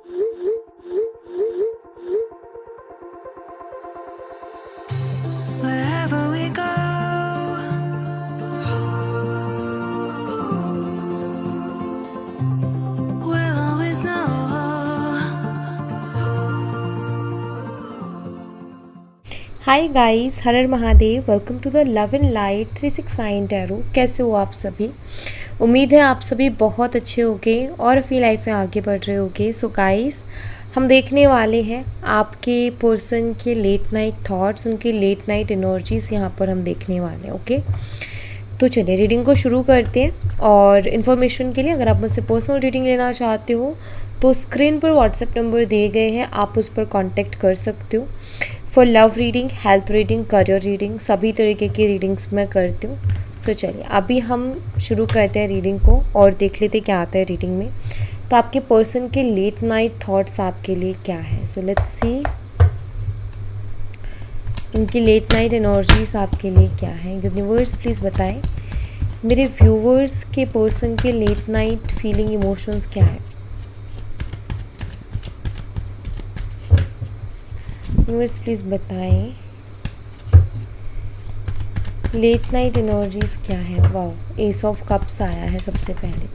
Wherever we go, we'll always know. Hi guys, हर हर Mahadev. Welcome to the love and light 369 tarot. कैसे हो आप सभी? उम्मीद है आप सभी बहुत अच्छे होंगे और अपनी लाइफ में आगे बढ़ रहे होंगे। सो गाइस, हम देखने वाले हैं आपके पर्सन के लेट नाइट थॉट्स, उनकी लेट नाइट एनर्जीज यहाँ पर हम देखने वाले हैं। ओके, तो चलिए रीडिंग को शुरू करते हैं। और इन्फॉर्मेशन के लिए अगर आप मुझसे पर्सनल रीडिंग लेना चाहते हो तो स्क्रीन पर व्हाट्सएप नंबर दिए गए हैं, आप उस पर कांटेक्ट कर सकते हो। For love reading, health reading, career reading, सभी तरीके की रीडिंग्स मैं करती हूँ। सो चलिए अभी हम शुरू करते हैं रीडिंग को और देख लेते क्या आता है रीडिंग में। तो आपके पर्सन के लेट नाइट थॉट्स आपके लिए क्या है। सो लेट्स सी इनकी लेट नाइट एनर्जीज आपके लिए क्या है। यूनिवर्स प्लीज़ बताएं मेरे व्यूवर्स के पर्सन के लेट नाइट फीलिंग इमोशंस क्या है। यूनिवर्स प्लीज़ बताएं लेट नाइट एनर्जीज क्या है। वाओ, एस ऑफ कप्स आया है सबसे पहले।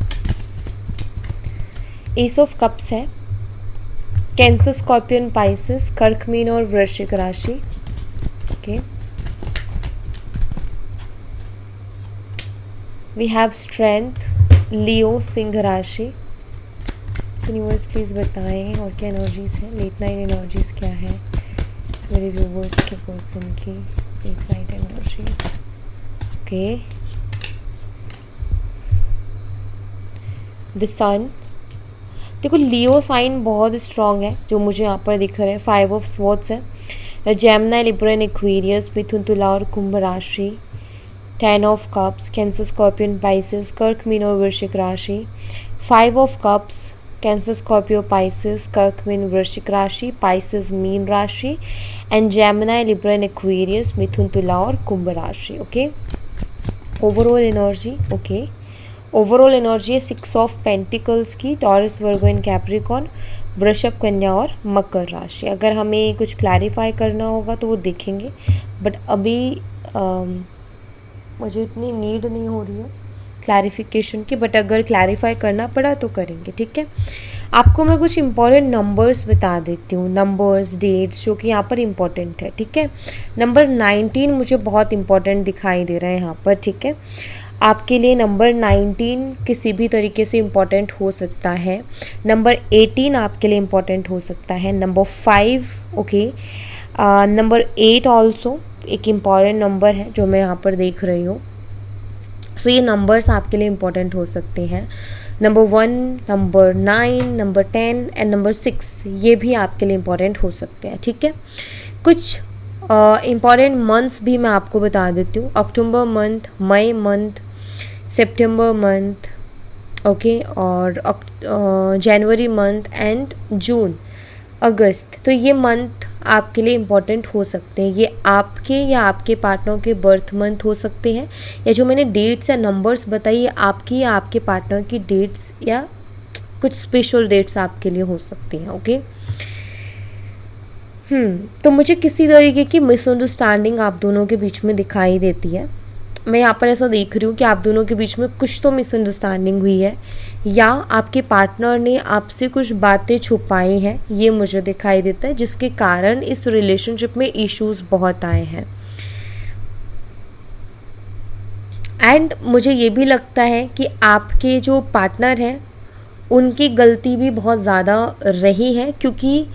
एस ऑफ कप्स है कैंसर, स्कॉर्पियन, पाइसेस, कर्क, मीन और वृश्चिक राशि। ओके, वी हैव स्ट्रेंथ, लियो, सिंह राशि। यूनिवर्स प्लीज़ बताएं और क्या एनर्जीज है, लेट नाइट एनर्जीज क्या है मेरे व्यूवर्स के पर्सन की late night energies. Okay, the sun. देखो लियो साइन बहुत स्ट्रॉन्ग है जो मुझे यहाँ पर दिख रहा है। 5 ऑफ स्वॉर्ड्स है, जेमिनी, लिब्रा एंड एक्वेरियस, मिथुन, तुला और कुंभ राशि। 10 of cups, Cancer, Scorpion, Pisces, कर्क, मीन और वृश्चिक राशि। 5 of cups, Cancer, Scorpio, Pisces, कर्क, मीन, वृश्चिक राशि, पाइसेस, मीन राशि, and Gemini, Libra and Aquarius, मिथुन, तुला और कुंभ राशि। Okay, overall energy. Okay, overall energy है 6 ऑफ पेंटिकल्स की, टॉरस, वर्गो एंड कैप्रिकॉन, वृषभ, कन्या और मकर राशि। अगर हमें कुछ क्लैरिफाई करना होगा तो वो देखेंगे, बट अभी मुझे इतनी नीड नहीं हो रही है क्लैरिफिकेशन की, बट अगर क्लैरिफाई करना पड़ा तो करेंगे। ठीक है, आपको मैं कुछ इंपॉर्टेंट नंबर्स बता देती हूँ, नंबर्स, डेट्स जो कि यहाँ पर इम्पॉर्टेंट है। ठीक है, नंबर 19 मुझे बहुत इंपॉर्टेंट दिखाई दे रहा है यहाँ पर। ठीक है, आपके लिए नंबर 19 किसी भी तरीके से इम्पॉर्टेंट हो सकता है। नंबर 18 आपके लिए इम्पॉर्टेंट हो सकता है। नंबर 5, ओके, नंबर 8 ऑल्सो एक इम्पॉर्टेंट नंबर है जो मैं यहाँ पर देख रही हूँ। सो ये नंबर्स आपके लिए इम्पॉर्टेंट हो सकते हैं। Number 1, number 9, number 10 and number 6 ये भी आपके लिए इम्पॉर्टेंट हो सकते हैं। ठीक है, कुछ इम्पॉर्टेंट मंथ्स भी मैं आपको बता देती हूँ। अक्टूबर मंथ, मई मंथ, सितंबर मंथ, ओके, और जनवरी मंथ एंड जून, अगस्त। तो ये मंथ आपके लिए इम्पॉर्टेंट हो सकते हैं। ये आपके या आपके पार्टनर के बर्थ मंथ हो सकते हैं, या जो मैंने डेट्स या नंबर्स बताई ये आपकी या आपके पार्टनर की डेट्स या कुछ स्पेशल डेट्स आपके लिए हो सकती हैं। ओके, तो मुझे किसी तरीके की मिसअंडरस्टैंडिंग आप दोनों के बीच में दिखाई देती है। मैं यहाँ पर ऐसा देख रही हूँ कि आप दोनों के बीच में कुछ तो मिसअंडरस्टैंडिंग हुई है, या आपके पार्टनर ने आपसे कुछ बातें छुपाई हैं, ये मुझे दिखाई देता है, जिसके कारण इस रिलेशनशिप में इश्यूज बहुत आए हैं। एंड मुझे ये भी लगता है कि आपके जो पार्टनर हैं उनकी गलती भी बहुत ज़्यादा रही है, क्योंकि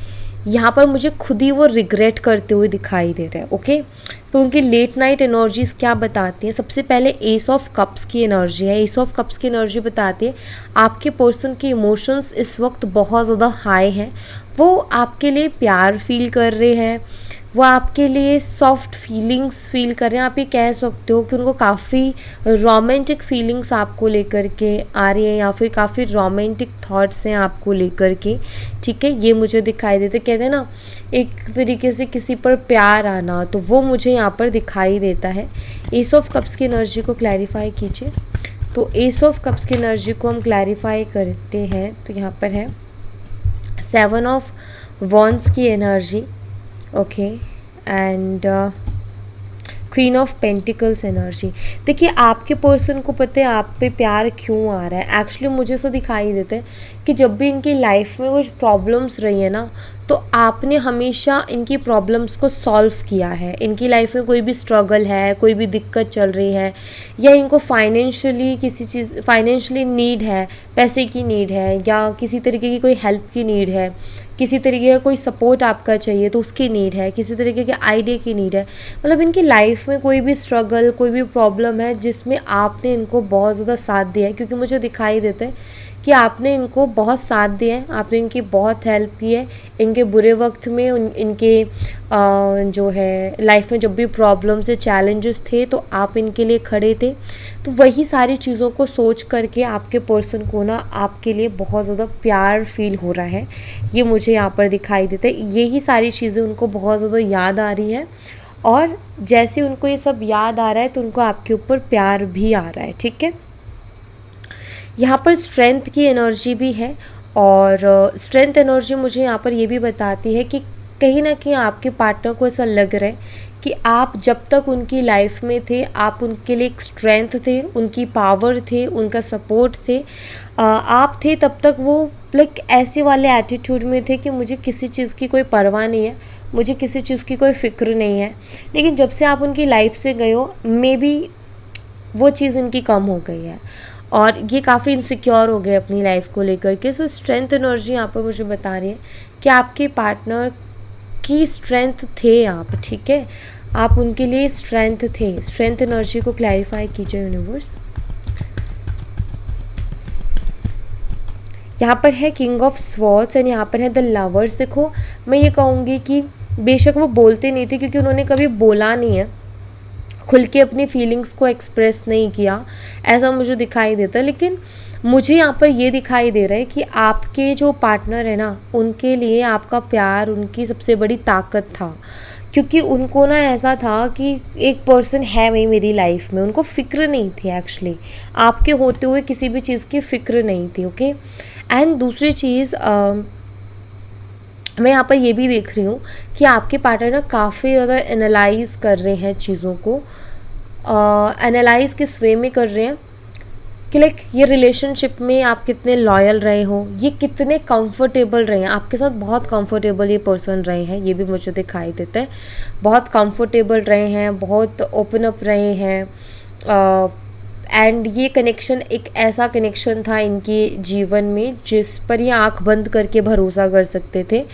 यहाँ पर मुझे खुद ही वो रिग्रेट करते हुए दिखाई दे रहा है। ओके, तो उनकी लेट नाइट एनर्जीज क्या बताती हैं। सबसे पहले एस ऑफ कप्स की एनर्जी है। एस ऑफ कप्स की एनर्जी बताती है आपके पर्सन के इमोशंस इस वक्त बहुत ज़्यादा हाई हैं। वो आपके लिए प्यार फील कर रहे हैं, वो आपके लिए सॉफ्ट फीलिंग्स फील कर रहे हैं। आप ये कह सकते हो कि उनको काफ़ी रोमांटिक फीलिंग्स आपको लेकर के आ रही है, या फिर काफ़ी रोमांटिक थॉट्स हैं आपको लेकर के। ठीक है, ये मुझे दिखाई देते, कहते हैं ना एक तरीके से किसी पर प्यार आना, तो वो मुझे यहाँ पर दिखाई देता है। एस ऑफ कप्स की एनर्जी को क्लैरिफाई कीजिए। तो एस ऑफ कप्स की एनर्जी को हम क्लैरिफाई करते हैं तो यहाँ पर है सेवन ऑफ वॉन्ड्स की energy, okay, and queen of pentacles energy. देखिए आपके पर्सन को पता है आप पे प्यार क्यों आ रहा है। एक्चुअली मुझे ऐसा दिखाई देता है कि जब भी इनकी लाइफ में कुछ प्रॉब्लम्स रही है ना, तो आपने हमेशा इनकी प्रॉब्लम्स को सॉल्व किया है। इनकी लाइफ में कोई भी स्ट्रगल है, कोई भी दिक्कत चल रही है, या इनको फाइनेंशियली किसी चीज़ फाइनेंशियली नीड है, पैसे की नीड है, या किसी तरीके की कोई हेल्प की नीड है, किसी तरीके का कोई सपोर्ट आपका चाहिए तो उसकी नीड है, किसी तरीके के आइडिया की नीड है। मतलब इनकी लाइफ में कोई भी स्ट्रगल, कोई भी प्रॉब्लम है जिसमें आपने इनको बहुत ज़्यादा साथ दिया है, क्योंकि मुझे दिखाई देता है कि आपने इनको बहुत साथ दिया है, आपने इनकी बहुत हेल्प की है। इनके बुरे वक्त में इनके जो है लाइफ में जब भी प्रॉब्लम्स या चैलेंजेस थे तो आप इनके लिए खड़े थे। तो वही सारी चीज़ों को सोच करके आपके पर्सन को ना आपके लिए बहुत ज़्यादा प्यार फील हो रहा है, ये मुझे यहाँ पर दिखाई देता है। यही सारी चीज़ें उनको बहुत ज़्यादा याद आ रही है, और जैसे उनको ये सब याद आ रहा है तो उनको आपके ऊपर प्यार भी आ रहा है, ठीक है। यहाँ पर स्ट्रेंथ की एनर्जी भी है, और स्ट्रेंथ एनर्जी मुझे यहाँ पर ये भी बताती है कि कहीं ना कहीं आपके पार्टनर को ऐसा लग रहा है कि आप जब तक उनकी लाइफ में थे आप उनके लिए एक स्ट्रेंथ थे, उनकी पावर थे, उनका सपोर्ट थे, आप थे तब तक वो लाइक ऐसे वाले एटीट्यूड में थे कि मुझे किसी चीज़ की कोई परवाह नहीं है, मुझे किसी चीज़ की कोई फ़िक्र नहीं है। लेकिन जब से आप उनकी लाइफ से गए हो मे बी वो चीज़ इनकी कम हो गई है, और ये काफ़ी इनसिक्योर हो गए अपनी लाइफ को लेकर के। सो स्ट्रेंथ एनर्जी यहाँ पर मुझे बता रही है कि आपके पार्टनर की स्ट्रेंथ थे आप, ठीक है, आप उनके लिए स्ट्रेंथ थे। स्ट्रेंथ एनर्जी को क्लैरिफाई कीजिए यूनिवर्स। यहाँ पर है किंग ऑफ स्वॉर्ड्स एंड यहाँ पर है द लवर्स। देखो मैं ये कहूँगी कि बेशक वो बोलते नहीं थे, क्योंकि उन्होंने कभी बोला नहीं है, खुल के अपनी फीलिंग्स को एक्सप्रेस नहीं किया, ऐसा मुझे दिखाई देता। लेकिन मुझे यहाँ पर ये दिखाई दे रहा है कि आपके जो पार्टनर है ना, उनके लिए आपका प्यार उनकी सबसे बड़ी ताकत था, क्योंकि उनको ना ऐसा था कि एक पर्सन है वही मेरी लाइफ में। उनको फ़िक्र नहीं थी एक्चुअली, आपके होते हुए किसी भी चीज़ की फ़िक्र नहीं थी, ओके। एंड दूसरी चीज़ मैं यहाँ पर ये भी देख रही हूँ कि आपके पार्टनर ना काफ़ी ज़्यादा एनालाइज़ कर रहे हैं चीज़ों को। एनालाइज़ किस वे में कर रहे हैं कि लाइक ये रिलेशनशिप में आप कितने लॉयल रहे हो, ये कितने कंफर्टेबल रहे हैं आपके साथ। बहुत कंफर्टेबल ये पर्सन रहे हैं, ये भी मुझे दिखाई देता है। बहुत कंफर्टेबल रहे हैं, बहुत ओपन अप रहे हैं, एंड ये कनेक्शन एक ऐसा कनेक्शन था इनके जीवन में जिस पर ये आंख बंद करके भरोसा कर सकते थे।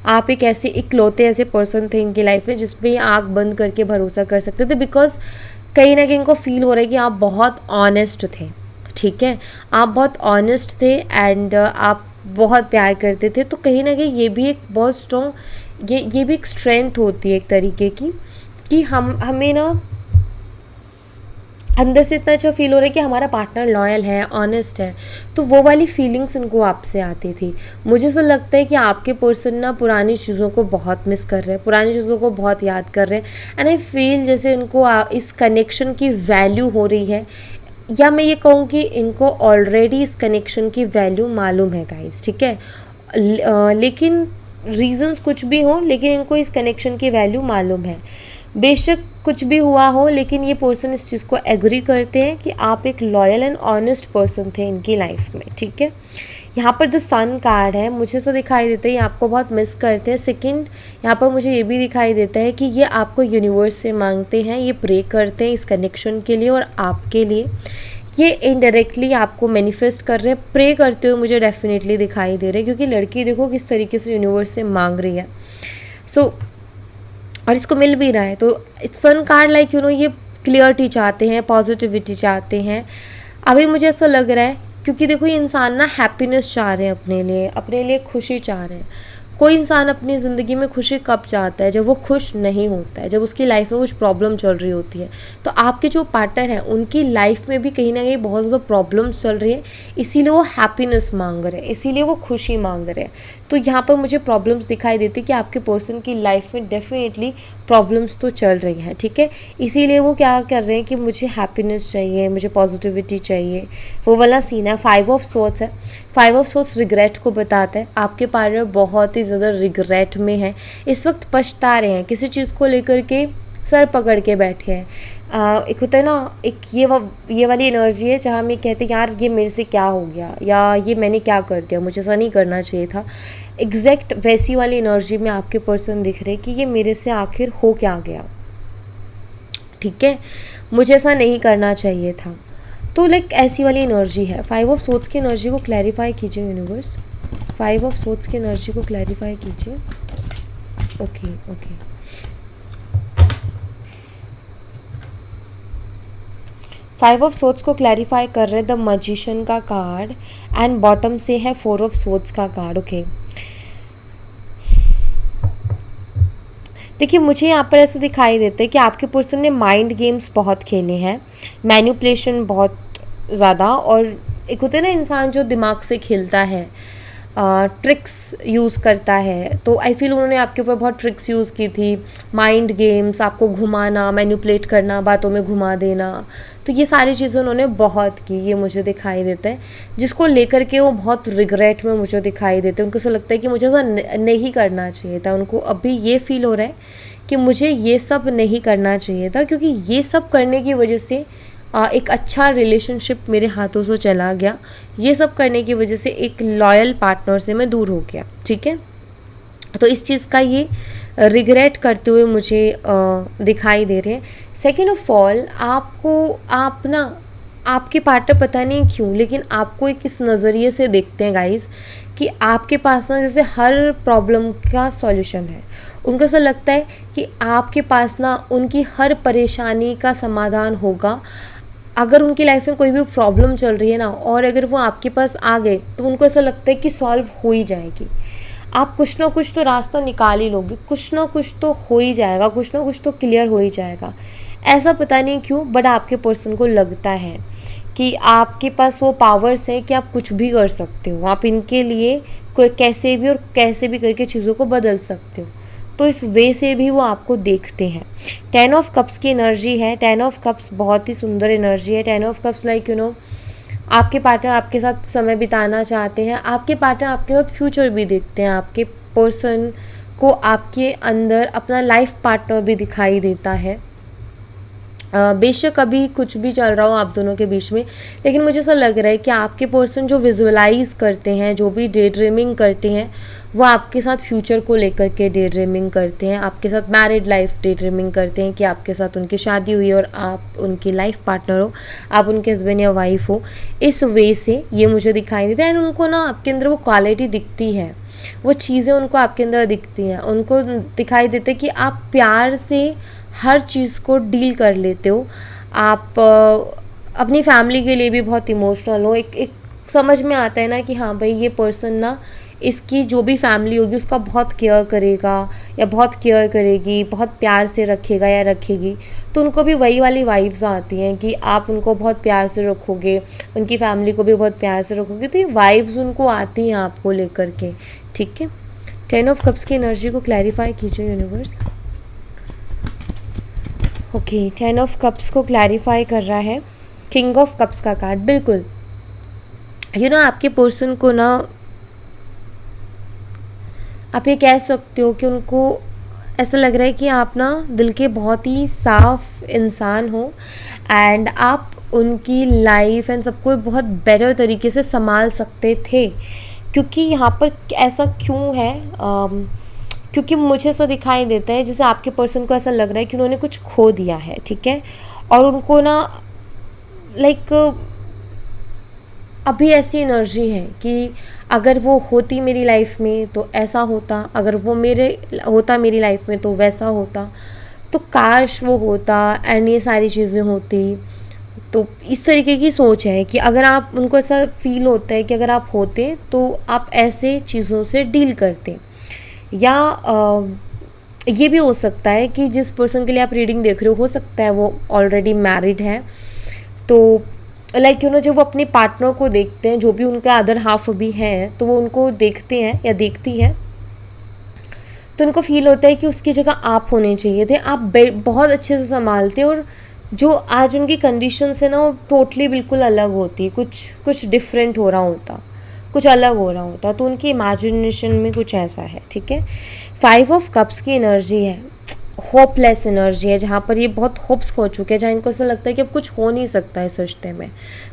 आप एक ऐसे इकलौते ऐसे पर्सन थे इनकी लाइफ में जिस पर ये आंख बंद करके भरोसा कर सकते थे, बिकॉज कहीं ना कहीं इनको फील हो रहा है कि आप बहुत ऑनेस्ट थे, ठीक है, आप बहुत ऑनेस्ट थे एंड आप बहुत प्यार करते थे। तो कहीं ना कहीं ये भी एक बहुत स्ट्रॉन्ग ये भी एक स्ट्रेंथ होती है एक तरीके की, कि हमें ना अंदर से इतना अच्छा फील हो रहा है कि हमारा पार्टनर लॉयल है, ऑनेस्ट है। तो वो वाली फीलिंग्स इनको आपसे आती थी। मुझे ऐसा लगता है कि आपके पर्सन ना पुरानी चीज़ों को बहुत मिस कर रहे हैं, पुरानी चीज़ों को बहुत याद कर रहे हैं, एंड आई फील जैसे इनको इस कनेक्शन की वैल्यू हो रही है, या मैं ये कहूँ कि इनको ऑलरेडी इस कनेक्शन की वैल्यू मालूम है गाइस, ठीक है। लेकिन रीजंस कुछ भी हों, लेकिन इनको इस कनेक्शन की वैल्यू मालूम है। बेशक कुछ भी हुआ हो, लेकिन ये पर्सन इस चीज़ को एग्री करते हैं कि आप एक लॉयल एंड ऑनेस्ट पर्सन थे इनकी लाइफ में, ठीक है। यहाँ पर द सन कार्ड है, मुझे ऐसा दिखाई देता है ये आपको बहुत मिस करते हैं। सेकंड यहाँ पर मुझे ये भी दिखाई देता है कि ये आपको यूनिवर्स से मांगते हैं, ये प्रे करते हैं इस कनेक्शन के लिए और आपके लिए। ये इनडायरेक्टली आपको मैनिफेस्ट कर रहे हैं, प्रे करते हुए मुझे डेफिनेटली दिखाई दे रहे हैं, क्योंकि लड़की देखो किस तरीके से यूनिवर्स से मांग रही है। सो और इसको मिल भी रहा है। तो सन कार्ड लाइक ये क्लियरिटी चाहते हैं, पॉजिटिविटी चाहते हैं। अभी मुझे ऐसा लग रहा है क्योंकि देखो ये इंसान ना हैप्पीनेस चाह रहे हैं अपने लिए खुशी चाह रहे हैं। कोई इंसान अपनी ज़िंदगी में खुशी कब चाहता है? जब वो खुश नहीं होता है, जब उसकी लाइफ में कुछ प्रॉब्लम चल रही होती है। तो आपके जो पार्टनर हैं उनकी लाइफ में भी कहीं ना कहीं बहुत ज़्यादा प्रॉब्लम्स चल रही है, इसीलिए वो हैप्पीनेस मांग रहे हैं, इसीलिए वो खुशी मांग रहे हैं। तो यहाँ पर मुझे प्रॉब्लम्स दिखाई देती कि आपके पर्सन की लाइफ में डेफिनेटली प्रॉब्लम्स तो चल रही हैं, ठीक है। इसीलिए वो क्या कर रहे हैं कि मुझे हैप्पीनेस चाहिए, मुझे पॉजिटिविटी चाहिए, वो वाला सीन है। 5 ऑफ सोर्ट्स है। 5 ऑफ सोर्ट्स रिग्रेट को बताता है। आपके पार्टनर बहुत ही ज़्यादा रिग्रेट में है, इस वक्त पछता रहे हैं, किसी चीज़ को लेकर के सर पकड़ के बैठे हैं। एक होता है ना, एक ये वाली एनर्जी है जहाँ हम ये कहते हैं यार ये मेरे से क्या हो गया, या ये मैंने क्या कर दिया, मुझे ऐसा नहीं करना चाहिए था। एग्जैक्ट वैसी वाली एनर्जी में आपके पर्सन दिख रहे हैं कि ये मेरे से आखिर हो क्या गया, ठीक है, मुझे ऐसा नहीं करना चाहिए था। तो लाइक ऐसी वाली एनर्जी है। 5 ऑफ सोर्ट्स की एनर्जी को क्लैरिफाई कीजिए यूनिवर्स। 5 ऑफ सोर्ट्स की एनर्जी को क्लैरिफाई कीजिए। ओके ओके, 5 ऑफ सोर्ट्स को क्लैरिफाई कर रहे हैं द मैजिशियन का कार्ड, एंड बॉटम से है 4 ऑफ सोर्ट्स का कार्ड। ओके, देखिए मुझे यहाँ पर ऐसा दिखाई देता है कि आपके पर्सन ने माइंड गेम्स बहुत खेले हैं, मैनिपुलेशन बहुत ज़्यादा, और एक होता है ना इंसान जो दिमाग से खेलता है, ट्रिक्स यूज़ करता है। तो आई फील उन्होंने आपके ऊपर बहुत ट्रिक्स यूज़ की थी, माइंड गेम्स, आपको घुमाना, मैनिपुलेट करना, बातों में घुमा देना। तो ये सारी चीज़ें उन्होंने बहुत की, ये मुझे दिखाई देता है, जिसको लेकर के वो बहुत रिग्रेट में मुझे दिखाई देते हैं। उनको ऐसा लगता है कि मुझे ऐसा नहीं करना चाहिए था। उनको अभी ये फील हो रहा है कि मुझे ये सब नहीं करना चाहिए था, क्योंकि ये सब करने की वजह से एक अच्छा रिलेशनशिप मेरे हाथों से चला गया। ये सब करने की वजह से एक लॉयल पार्टनर से मैं दूर हो गया, ठीक है। तो इस चीज़ का ये रिग्रेट करते हुए मुझे दिखाई दे रहे हैं। सेकेंड ऑफ ऑल, आपके पार्टनर पता नहीं क्यों, लेकिन आपको एक इस नज़रिए से देखते हैं गाइस कि आपके पास ना जैसे हर प्रॉब्लम का सॉल्यूशन है। उनको ऐसा लगता है कि आपके पास ना उनकी हर परेशानी का समाधान होगा। अगर उनकी लाइफ में कोई भी प्रॉब्लम चल रही है ना, और अगर वो आपके पास आ गए तो उनको ऐसा लगता है कि सॉल्व हो ही जाएगी। आप कुछ ना कुछ तो रास्ता निकाल ही लोगे, कुछ ना कुछ तो हो ही जाएगा, कुछ ना कुछ तो क्लियर हो ही जाएगा। ऐसा पता नहीं क्यों बट आपके पर्सन को लगता है कि आपके पास वो पावर्स हैं कि आप कुछ भी कर सकते हो, आप इनके लिए कोई कैसे भी और कैसे भी करके चीज़ों को बदल सकते हो। तो इस वे से भी वो आपको देखते हैं। 10 ऑफ कप्स की एनर्जी है। 10 ऑफ कप्स बहुत ही सुंदर एनर्जी है। 10 ऑफ कप्स लाइक आपके पार्टनर आपके साथ समय बिताना चाहते हैं, आपके पार्टनर आपके साथ फ्यूचर भी देखते हैं, आपके पर्सन को आपके अंदर अपना लाइफ पार्टनर भी दिखाई देता है। बेशक अभी कुछ भी चल रहा हो आप दोनों के बीच में, लेकिन मुझे ऐसा लग रहा है कि आपके पर्सन जो विजुअलाइज करते हैं, जो भी डे ड्रीमिंग करते हैं, वो आपके साथ फ्यूचर को लेकर के डे ड्रीमिंग करते हैं, आपके साथ मैरिड लाइफ डे ड्रीमिंग करते हैं कि आपके साथ उनकी शादी हुई और आप उनकी लाइफ पार्टनर हो, आप उनके हस्बैंड या वाइफ हो। इस वे से ये मुझे दिखाई देता है। एंड उनको ना आपके अंदर वो क्वालिटी दिखती है, वो चीज़ें उनको आपके अंदर दिखती हैं। उनको दिखाई देता है कि आप प्यार से हर चीज़ को डील कर लेते हो, आप अपनी फैमिली के लिए भी बहुत इमोशनल हो। एक समझ में आता है ना कि हाँ भाई ये पर्सन ना इसकी जो भी फैमिली होगी उसका बहुत केयर करेगा या बहुत केयर करेगी, बहुत प्यार से रखेगा या रखेगी। तो उनको भी वही वाली वाइब्स आती हैं कि आप उनको बहुत प्यार से रखोगे, उनकी फैमिली को भी बहुत प्यार से रखोगे। तो ये वाइब्स उनको आती हैं आपको लेकर के, ठीक है। 10 ऑफ कप्स की एनर्जी को क्लैरिफाई कीजिए यूनिवर्स। ओके, 10 ऑफ कप्स को क्लैरिफाई कर रहा है किंग ऑफ कप्स का कार्ड। बिल्कुल आपके पर्सन को ना आप ये कह सकते हो कि उनको ऐसा लग रहा है कि आप ना दिल के बहुत ही साफ इंसान हो, एंड आप उनकी लाइफ एंड सबको बहुत बेटर तरीके से संभाल सकते थे। क्योंकि यहाँ पर ऐसा क्यों है, क्योंकि मुझे ऐसा दिखाई देता है जैसे आपके पर्सन को ऐसा लग रहा है कि उन्होंने कुछ खो दिया है, ठीक है। और उनको ना लाइक अभी ऐसी एनर्जी है कि अगर वो होती मेरी लाइफ में तो ऐसा होता, अगर वो होता मेरी लाइफ में तो वैसा होता, तो काश वो होता एंड ये सारी चीज़ें होती। तो इस तरीके की सोच है कि अगर आप उनको ऐसा फील होता है कि अगर आप होते तो आप ऐसे चीज़ों से डील करते। या ये भी हो सकता है कि जिस पर्सन के लिए आप रीडिंग देख रहे हो सकता है वो ऑलरेडी मैरिड है। तो लाइक जब वो अपने पार्टनर को देखते हैं, जो भी उनका अदर हाफ भी है, तो वो उनको देखते हैं या देखती है, तो उनको फील होता है कि उसकी जगह आप होने चाहिए थे, आप बहुत अच्छे से संभालते, और जो आज उनकी कंडीशंस है ना वो टोटली बिल्कुल अलग होती, कुछ डिफरेंट हो रहा होता, कुछ अलग हो रहा होता। तो उनकी इमेजिनेशन में कुछ ऐसा है, ठीक है। 5 ऑफ कप्स की एनर्जी है, होपलेस एनर्जी है, जहाँ पर ये बहुत होप्स खो चुके हैं, जहाँ इनको ऐसा लगता है कि अब कुछ हो नहीं सकता है इस रिश्ते में,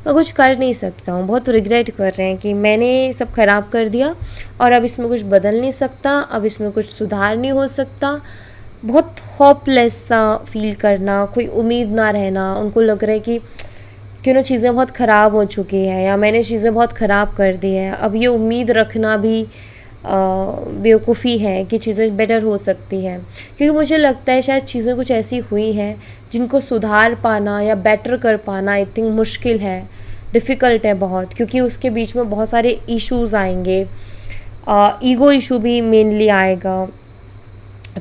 मैं कुछ कर नहीं सकता हूँ, बहुत रिग्रेट कर रहे हैं कि मैंने सब ख़राब कर दिया और अब इसमें कुछ बदल नहीं सकता, अब इसमें कुछ सुधार नहीं हो सकता। बहुत होपलेस सा फील करना, कोई उम्मीद ना रहना, उनको लग रहा है कि क्यों ना चीज़ें बहुत ख़राब हो चुकी हैं या मैंने चीज़ें बहुत ख़राब कर दी हैं, अब ये उम्मीद रखना भी बेवकूफ़ी है कि चीज़ें बेटर हो सकती हैं। क्योंकि मुझे लगता है शायद चीज़ें कुछ ऐसी हुई हैं जिनको सुधार पाना या बेटर कर पाना आई थिंक मुश्किल है, डिफ़िकल्ट है बहुत, क्योंकि उसके बीच में बहुत सारे इश्यूज़ आएंगे, ईगो इशू भी मेनली आएगा,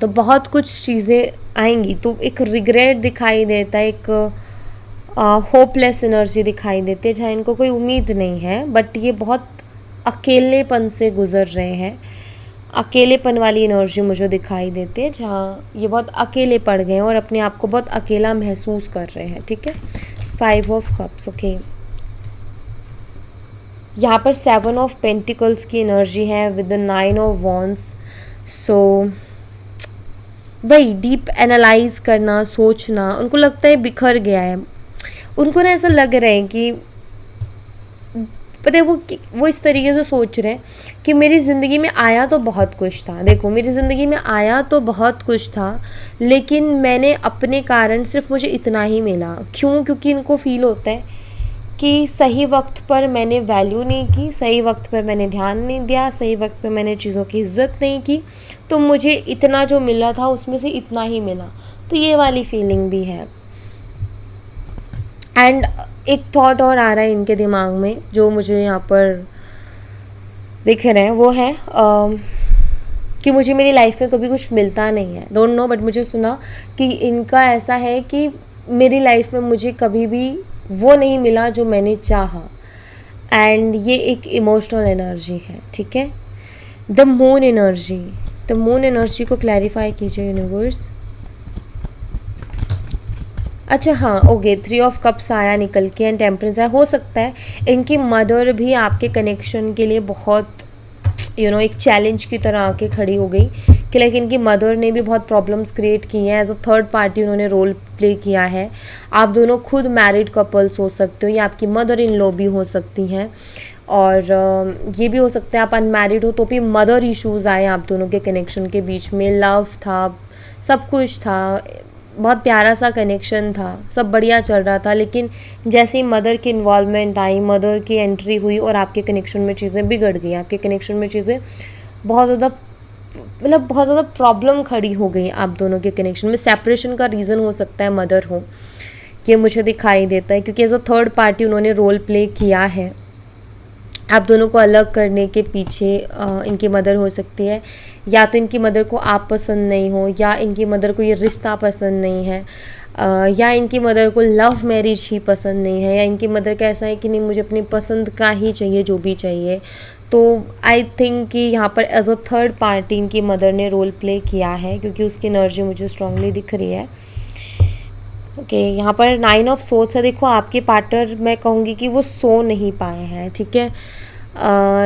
तो बहुत कुछ चीज़ें आएंगी। तो एक रिग्रेट दिखाई देता है, एक होपलेस एनर्जी दिखाई देती है, जहाँ इनको कोई उम्मीद नहीं है, बट ये बहुत अकेलेपन से गुज़र रहे हैं। अकेलेपन वाली एनर्जी मुझे दिखाई देती है, जहाँ ये बहुत अकेले पड़ गए हैं और अपने आप को बहुत अकेला महसूस कर रहे हैं, ठीक है। 5 ऑफ कप्स, ओके। यहाँ पर 7 ऑफ पेंटिकल्स की एनर्जी है विद द 9 ऑफ वॉन्ड्स। सो वही डीप एनालाइज करना, सोचना, उनको लगता है बिखर गया है, उनको ना ऐसा लग रहा है कि पता है वो इस तरीके से सोच रहे हैं कि मेरी ज़िंदगी में आया तो बहुत कुछ था, देखो मेरी ज़िंदगी में आया तो बहुत कुछ था, लेकिन मैंने अपने कारण सिर्फ मुझे इतना ही मिला। क्यों? क्योंकि इनको फील होता है कि सही वक्त पर मैंने वैल्यू नहीं की, सही वक्त पर मैंने ध्यान नहीं दिया, सही वक्त पर मैंने चीज़ों की इज्जत नहीं की, तो मुझे इतना जो मिला था उसमें से इतना ही मिला। तो ये वाली फीलिंग भी है। एंड एक थॉट और आ रहा है इनके दिमाग में जो मुझे यहाँ पर दिख रहे हैं, वो है कि मुझे मेरी लाइफ में कभी कुछ मिलता नहीं है, डोंट नो, बट मुझे सुना कि इनका ऐसा है कि मेरी लाइफ में मुझे कभी भी वो नहीं मिला जो मैंने चाहा। एंड ये एक इमोशनल एनर्जी है, ठीक है। The moon energy, the moon energy को क्लैरिफाई कीजिए यूनिवर्स। अच्छा हाँ, ओके, 3 ऑफ कप्स आया निकल के एंड टेम्परेंस आया। हो सकता है इनकी मदर भी आपके कनेक्शन के लिए बहुत एक चैलेंज की तरह आके खड़ी हो गई कि लाइक इनकी मदर ने भी बहुत प्रॉब्लम्स क्रिएट की हैं, एज अ थर्ड पार्टी उन्होंने रोल प्ले किया है। आप दोनों खुद मैरिड कपल्स हो सकते हो या आपकी मदर इन लॉ भी हो सकती हैं, और ये भी हो सकता है आप अनमैरिड हो तो भी मदर इश्यूज़ आए आप दोनों के कनेक्शन के बीच में। लव था, सब कुछ था, बहुत प्यारा सा कनेक्शन था, सब बढ़िया चल रहा था, लेकिन जैसे ही मदर की इन्वॉल्वमेंट आई, मदर की एंट्री हुई और आपके कनेक्शन में चीज़ें बिगड़ गई, आपके कनेक्शन में चीज़ें बहुत ज़्यादा प्रॉब्लम खड़ी हो गई आप दोनों के कनेक्शन में। सेपरेशन का रीज़न हो सकता है मदर हो, ये मुझे दिखाई देता है, क्योंकि एज अ थर्ड पार्टी उन्होंने रोल प्ले किया है। आप दोनों को अलग करने के पीछे इनकी मदर हो सकती है, या तो इनकी मदर को आप पसंद नहीं हो, या इनकी मदर को ये रिश्ता पसंद नहीं है, या इनकी मदर को लव मैरिज ही पसंद नहीं है, या इनकी मदर का ऐसा है कि नहीं मुझे अपनी पसंद का ही चाहिए जो भी चाहिए। तो आई थिंक कि यहाँ पर एज अ थर्ड पार्टी इनकी मदर ने रोल प्ले किया है, क्योंकि उसकी एनर्जी मुझे स्ट्रांगली दिख रही है। ओके, यहाँ पर 9 ऑफ सोर्ड्स है। देखो आपके पार्टनर, मैं कहूँगी कि वो सो नहीं पाए हैं, ठीक है।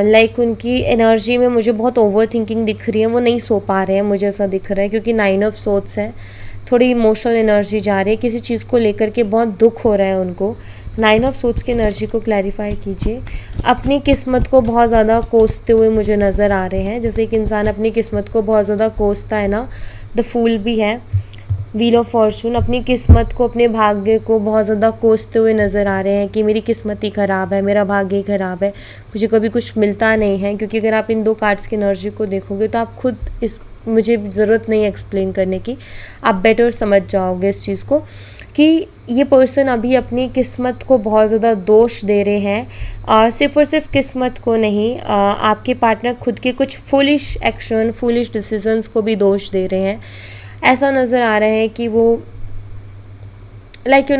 लाइक उनकी एनर्जी में मुझे बहुत ओवर थिंकिंग दिख रही है, वो नहीं सो पा रहे हैं, मुझे ऐसा दिख रहा है, क्योंकि 9 ऑफ सोर्ड्स है, थोड़ी इमोशनल एनर्जी जा रही है, किसी चीज़ को लेकर के बहुत दुख हो रहा है उनको। 9 ऑफ सोर्ड्स की एनर्जी को क्लैरिफाई कीजिए। अपनी किस्मत को बहुत ज़्यादा कोसते हुए मुझे नज़र आ रहे हैं, जैसे एक इंसान अपनी किस्मत को बहुत ज़्यादा कोसता है ना, द फूल भी है, व्हील ऑफ फॉर्चून, अपनी किस्मत को, अपने भाग्य को बहुत ज़्यादा कोसते हुए नज़र आ रहे हैं कि मेरी किस्मत ही ख़राब है, मेरा भाग्य ही ख़राब है, मुझे कभी कुछ मिलता नहीं है। क्योंकि अगर आप इन दो कार्ड्स की एनर्जी को देखोगे तो आप खुद इस मुझे ज़रूरत नहीं है एक्सप्लेन करने की, आप बेटर समझ जाओगे इस चीज़ को कि ये पर्सन अभी अपनी किस्मत को बहुत ज़्यादा दोष दे रहे हैं। सिर्फ और सिर्फ किस्मत को नहीं, आपके पार्टनर खुद के कुछ फुलिश एक्शन, फुलिश डिसीजंस को भी दोष दे रहे हैं। ऐसा नज़र आ रहा है कि वो लाइक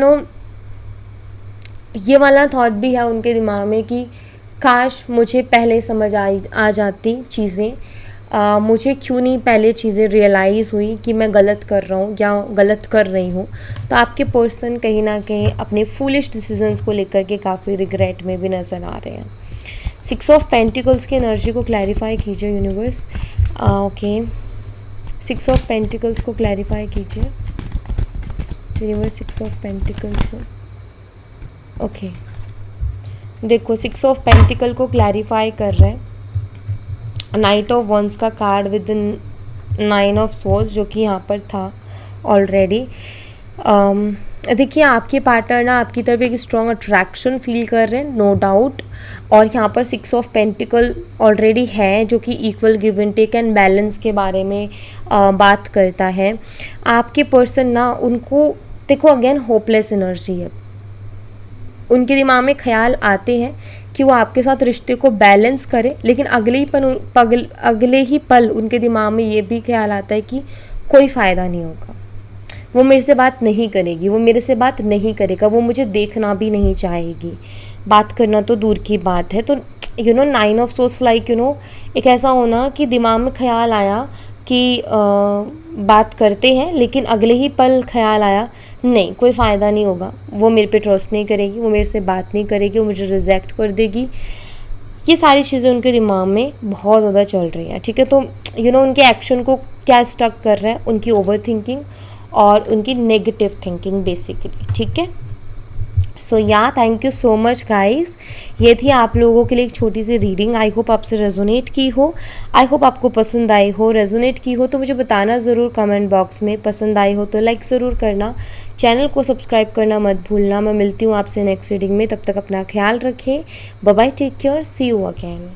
ये वाला थॉट भी है उनके दिमाग में कि काश मुझे पहले समझ आ जाती चीज़ें, मुझे क्यों नहीं पहले चीज़ें रियलाइज़ हुई कि मैं गलत कर रहा हूँ या गलत कर रही हूँ। तो आपके पर्सन कहीं ना कहीं अपने फूलिश डिसीजंस को लेकर के काफ़ी रिग्रेट में भी नज़र आ रहे हैं। 6 ऑफ पेंटिकल्स की एनर्जी को क्लैरिफाई कीजिए यूनिवर्स। ओके, 6 ऑफ पेंटिकल्स को क्लैरिफाई कीजिए यूनिवर्स, 6 ऑफ पेंटिकल्स को। ओके, देखो 6 ऑफ पेंटिकल को क्लैरिफाई कर रहे हैं नाइट ऑफ वंस का कार्ड विद 9 ऑफ सोर्स जो कि यहाँ पर था ऑलरेडी। देखिए आपके पार्टनर ना आपकी तरफ एक स्ट्रॉन्ग अट्रैक्शन फील कर रहे हैं, नो डाउट। और यहाँ पर 6 ऑफ पेंटिकल ऑलरेडी है जो कि equal give and take and balance के बारे में बात करता है। आपके पर्सन ना उनको देखो अगेन होपलेस एनर्जी है, उनके दिमाग में ख्याल आते हैं कि वो आपके साथ रिश्ते को बैलेंस करें, लेकिन अगले ही पल उनके दिमाग में ये भी ख्याल आता है कि कोई फ़ायदा नहीं होगा, वो मेरे से बात नहीं करेगी, वो मेरे से बात नहीं करेगा, वो मुझे देखना भी नहीं चाहेगी, बात करना तो दूर की बात है। तो 9 ऑफ सोर्स लाइक एक ऐसा होना कि दिमाग में ख्याल आया कि बात करते हैं, लेकिन अगले ही पल ख्याल आया नहीं कोई फ़ायदा नहीं होगा, वो मेरे पे ट्रस्ट नहीं करेगी, वो मेरे से बात नहीं करेगी, वो मुझे रिजेक्ट कर देगी। ये सारी चीज़ें उनके दिमाग में बहुत ज़्यादा चल रही हैं, ठीक है। तो उनके एक्शन को क्या स्टक कर रहा है, उनकी ओवर थिंकिंग और उनकी नेगेटिव थिंकिंग बेसिकली, ठीक है। सो या thank you so much guys, ये थी आप लोगों के लिए एक छोटी सी रीडिंग। आई होप आपसे रेजोनेट की हो, आई होप आपको पसंद आई हो। रेजोनेट की हो तो मुझे बताना ज़रूर कमेंट बॉक्स में, पसंद आई हो तो लाइक ज़रूर करना, चैनल को सब्सक्राइब करना मत भूलना। मैं मिलती हूँ आपसे नेक्स्ट रीडिंग में, तब तक अपना ख्याल रखें, bye bye, take care, see you again.